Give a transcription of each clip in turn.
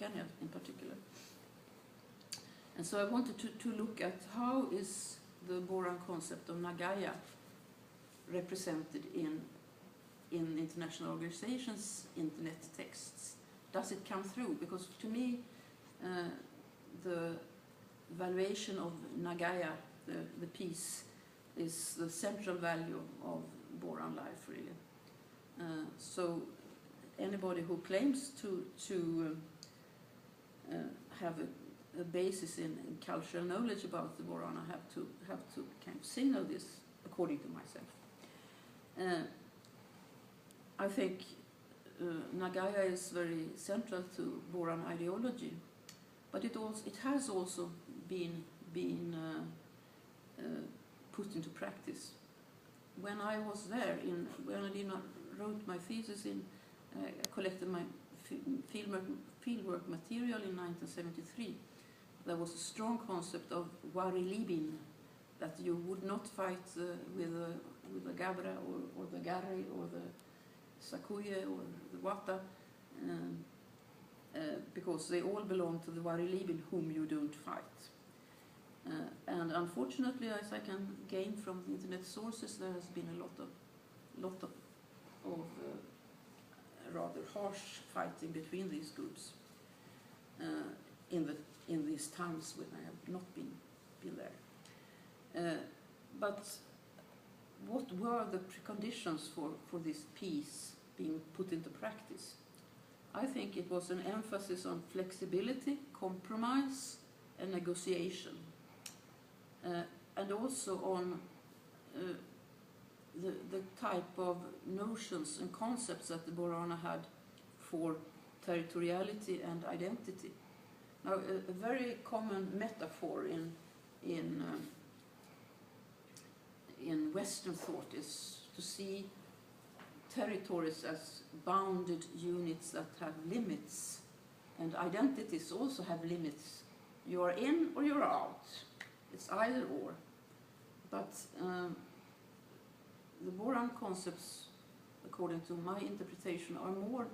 Kenya in particular. And so I wanted to look at how is the Boran concept of Nagaya represented in international organizations' internet texts. Does it come through? Because to me, the valuation of Nagaya, the peace, is the central value of Boran life, really. So anybody who claims to have a basis in cultural knowledge about the Borana have to kind of signal this, according to myself. I think Nagaya is very central to Boran ideology, but it has also been put into practice. When I was there, when I wrote my thesis collected my fieldwork material in 1973, there was a strong concept of Warilibin, that you would not fight with the Gabra or the Gari or the Sakuye or the Wata, because they all belong to the Warilibin whom you don't fight. And unfortunately, as I can gain from the internet sources, there has been a lot of rather harsh fighting between these groups in these times when I have not been there. But what were the preconditions for this peace being put into practice? I think it was an emphasis on flexibility, compromise, and negotiation, and also on the type of notions and concepts that the Borana had for territoriality and identity. Now, a very common metaphor in Western thought is to see territories as bounded units that have limits, and identities also have limits. You are in or you're out. It's either or. But the Boran concepts, according to my interpretation, are more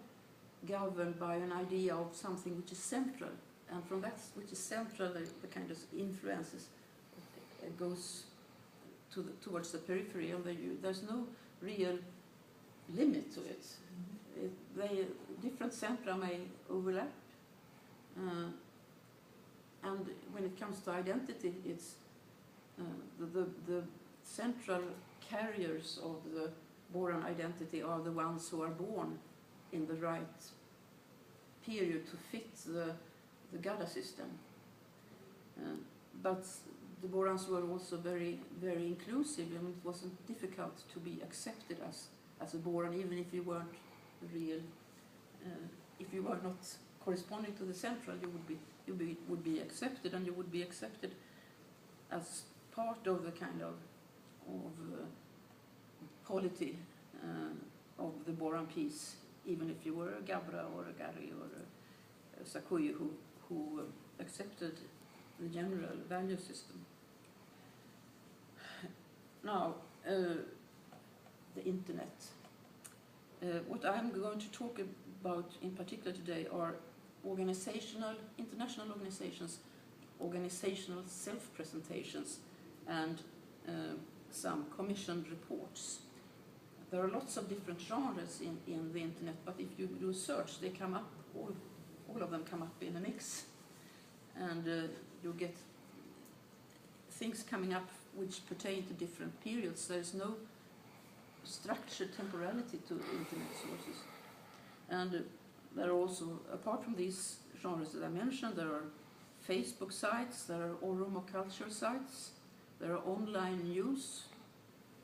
governed by an idea of something which is central, and from that which is central, the kind of influences goes towards the periphery, and there's no real limit to it. Different centra may overlap, and when it comes to identity, it's the central carriers of the Boran identity are the ones who are born in the right period to fit the Gada system. But the Borans were also very, very inclusive, and it wasn't difficult to be accepted as a Boran, even if you weren't real. If you were not corresponding to the central, you would be accepted, and you would be accepted as part of the kind of polity of the Boran peace, even if you were a Gabra or a Gari or a Sakuye who accepted the general value system. Now, the internet. What I'm going to talk about in particular today are international organizations, organizational self-presentations, and some commissioned reports. There are lots of different genres in the internet, but if you do search, they come up, all of them come up in a mix. And you get things coming up which pertain to different periods. There's no structured temporality to internet sources. And there are also, apart from these genres that I mentioned, there are Facebook sites, there are Oromo culture sites, there are online news,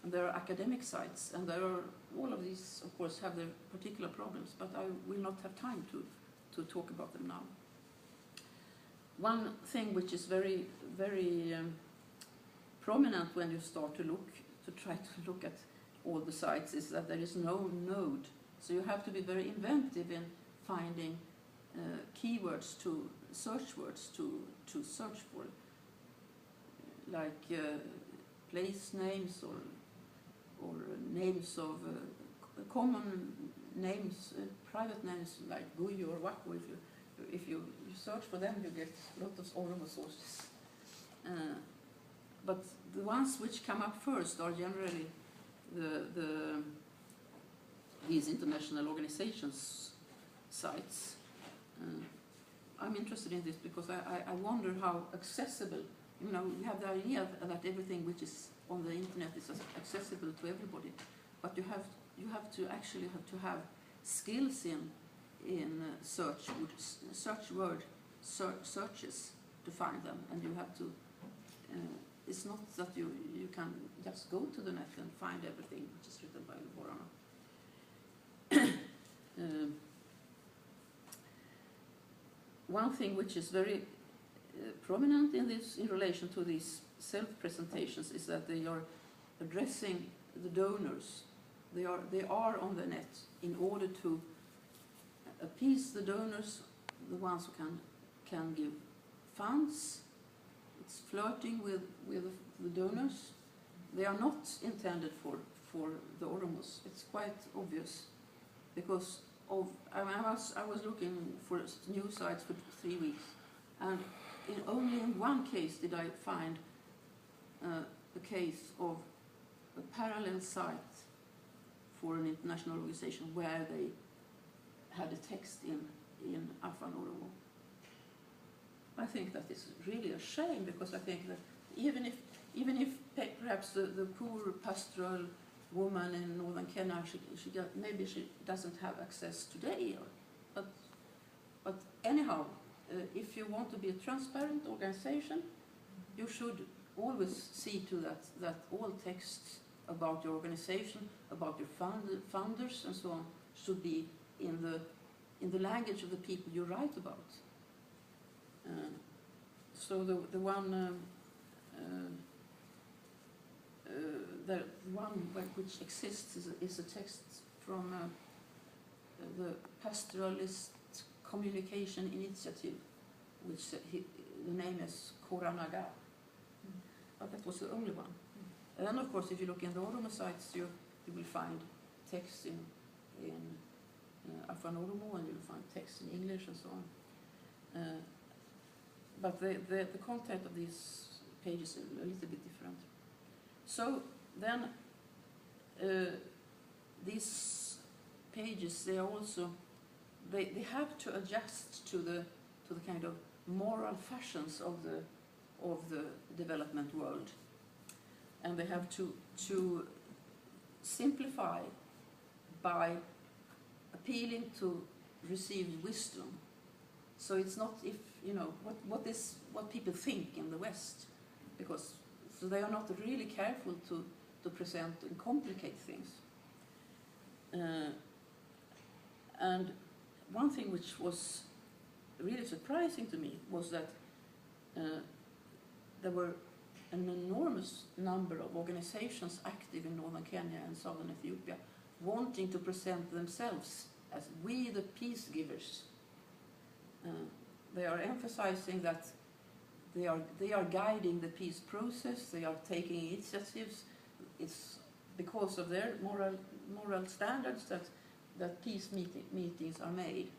and there are academic sites, and there are, all of these, of course, have their particular problems, but I will not have time to talk about them now. One thing which is very, very prominent when you start to try to look at all the sites is that there is no node. So you have to be very inventive in finding keywords search words to search for, like place names or names of common names, private names like Guyo or Wako. If you you search for them, you get a lot of Oromo sources. But the ones which come up first are generally these international organizations' sites. I'm interested in this because I wonder how accessible, we have the idea that everything which is on the internet is accessible to everybody, but you have to have skills in searches to find them, and you have to. It's not that you can just go to the net and find everything which is written by Borana. One thing which is very prominent in relation to these self-presentations is that they are addressing the donors. They are on the net in order to appease the donors, the ones who can give funds. It's flirting with the donors. They are not intended for the Oromos. It's quite obvious, because I was looking for news sites for 3 weeks, and only in one case did I find a case of a parallel site for an international organization where they had a text in Afan Oromo. I think that is really a shame, because I think that even if perhaps the poor pastoral woman in northern Kenya, maybe she doesn't have access today, but anyhow, if you want to be a transparent organization, you should always see to that all texts about your organization, about your founders and so on, should be in the language of the people you write about. So the one which exists is a text from the Pastoralist Communication Initiative, which the name is Koranaga. But that was the only one. And then, of course, if you look in the Oromo sites, you will find text in Afan Oromo, and you will find text in English and so on. But the content of these pages is a little bit different. So then these pages, they have to adjust to the kind of moral fashions of the development world, and they have to simplify by appealing to received wisdom. So it's not what people think in the West, because so they are not really careful to present and complicate things. And one thing which was really surprising to me was that there were an enormous number of organizations active in northern Kenya and southern Ethiopia wanting to present themselves as we the peace givers. They are emphasizing that they are guiding the peace process, they are taking initiatives. It's because of their moral standards that peace meetings are made.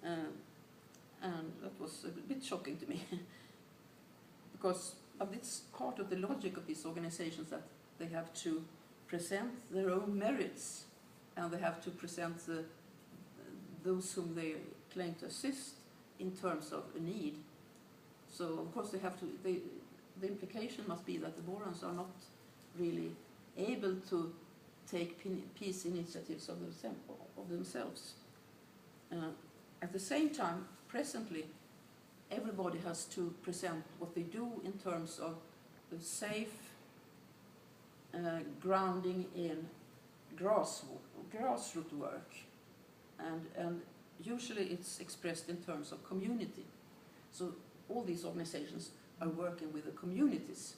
And that was a bit shocking to me. But it's part of the logic of these organizations that they have to present their own merits, and they have to present those whom they claim to assist in terms of a need. So of course they have to. The implication must be that the Borans are not really able to take peace initiatives of themselves. At the same time, presently, everybody has to present what they do in terms of safe grounding in grassroots work, and usually it's expressed in terms of community. So all these organizations are working with the communities.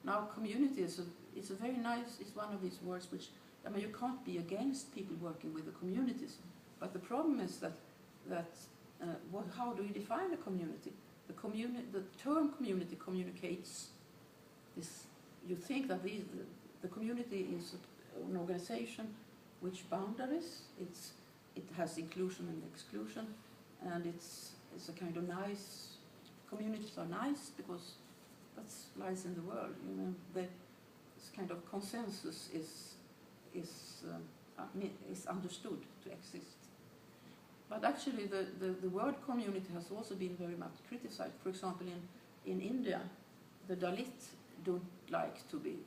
Now, community is a very nice. It's one of these words which, you can't be against people working with the communities, but the problem is that how do you define a community? The term community communicates this. You think that the community is an organization which boundaries. It has inclusion and exclusion, and it's a kind of nice, communities are nice because that's lies in the world. You know, this kind of consensus is understood to exist. But actually the word community has also been very much criticized. For example, in India, the Dalit don't like to be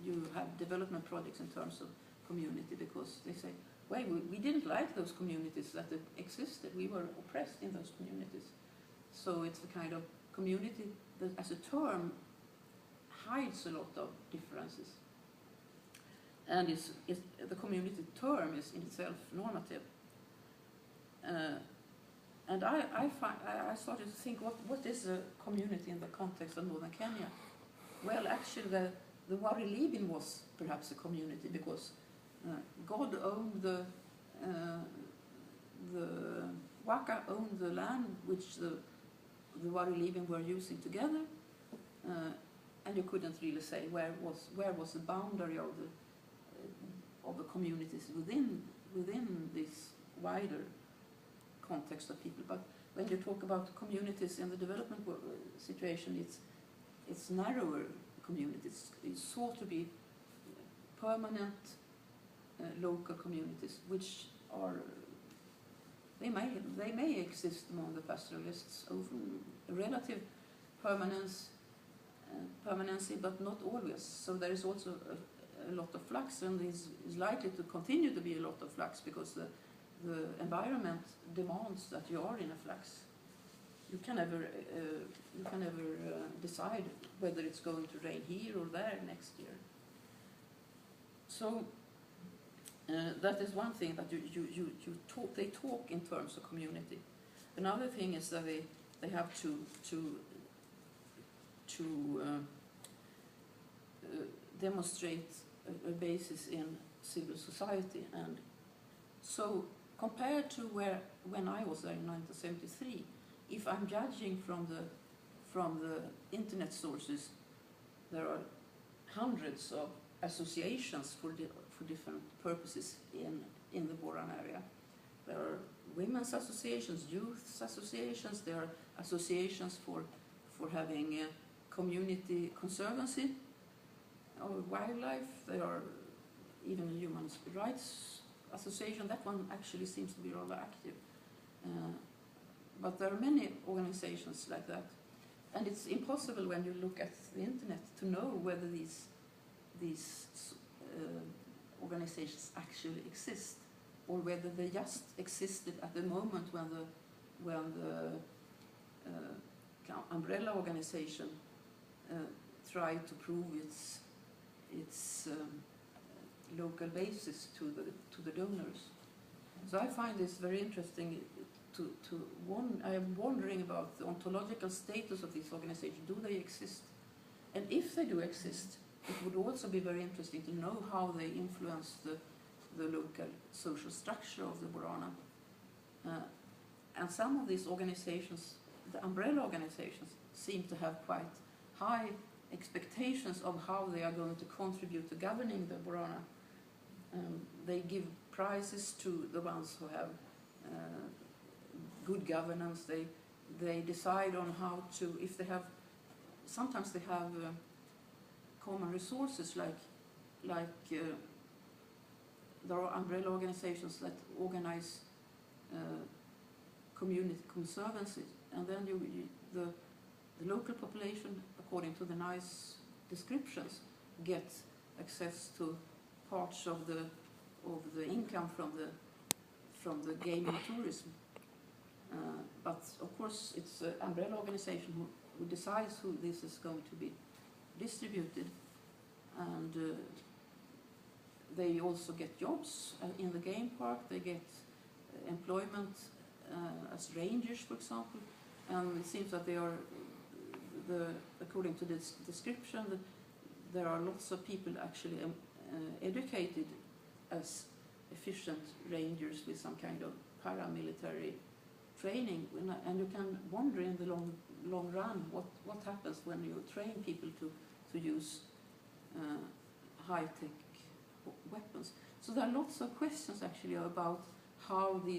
you have development projects in terms of community, because they say, well, we didn't like those communities that existed. We were oppressed in those communities. So it's a kind of community that as a term hides a lot of differences. And the community term is in itself normative. And I started to think, what is a community in the context of northern Kenya? Well, actually, the Wari-Libin was perhaps a community, because God owned the Waka owned the land which the Wari-Libin were using together, and you couldn't really say where was the boundary of the communities within this wider context of people. But when you talk about communities in the development situation, it's narrower communities. It's sought to be permanent local communities, which are they may exist among the pastoralists over relative permanency, but not always. So there is also a lot of flux, and is likely to continue to be a lot of flux, because the environment demands that you are in a flux. You can never decide whether it's going to rain here or there next year. So that is one thing, that they talk in terms of community. Another thing is that they have to demonstrate a basis in civil society. And so compared to when I was there in 1973, if I'm judging from the internet sources, there are hundreds of associations for different purposes in the Boran area. There are women's associations, youth associations, there are associations for having community conservancy of wildlife. There are even a human rights association. That one actually seems to be rather active. But there are many organizations like that. And it's impossible when you look at the internet to know whether these organizations actually exist, or whether they just existed at the moment when the umbrella organization tried to prove its local basis to the donors. So I find this very interesting. I am wondering about the ontological status of these organizations. Do they exist? And if they do exist, it would also be very interesting to know how they influence the local social structure of the Borana. And some of these organizations, the umbrella organizations, seem to have quite high expectations of how they are going to contribute to governing the Borana. They give prizes to the ones who have good governance. They decide on how to, if they have, sometimes they have common resources, like there are umbrella organizations that organize community conservancy, and then the local population, according to the nice descriptions, get access to parts of the income from the gaming tourism. But of course, it's an umbrella organization who decides who this is going to be distributed, and they also get jobs in the game park. They get employment as rangers, for example, and it seems that they are, according to this description, that there are lots of people actually educated as efficient rangers with some kind of paramilitary training. And you can wonder in the long run what happens when you train people to use high-tech weapons. So there are lots of questions actually about how the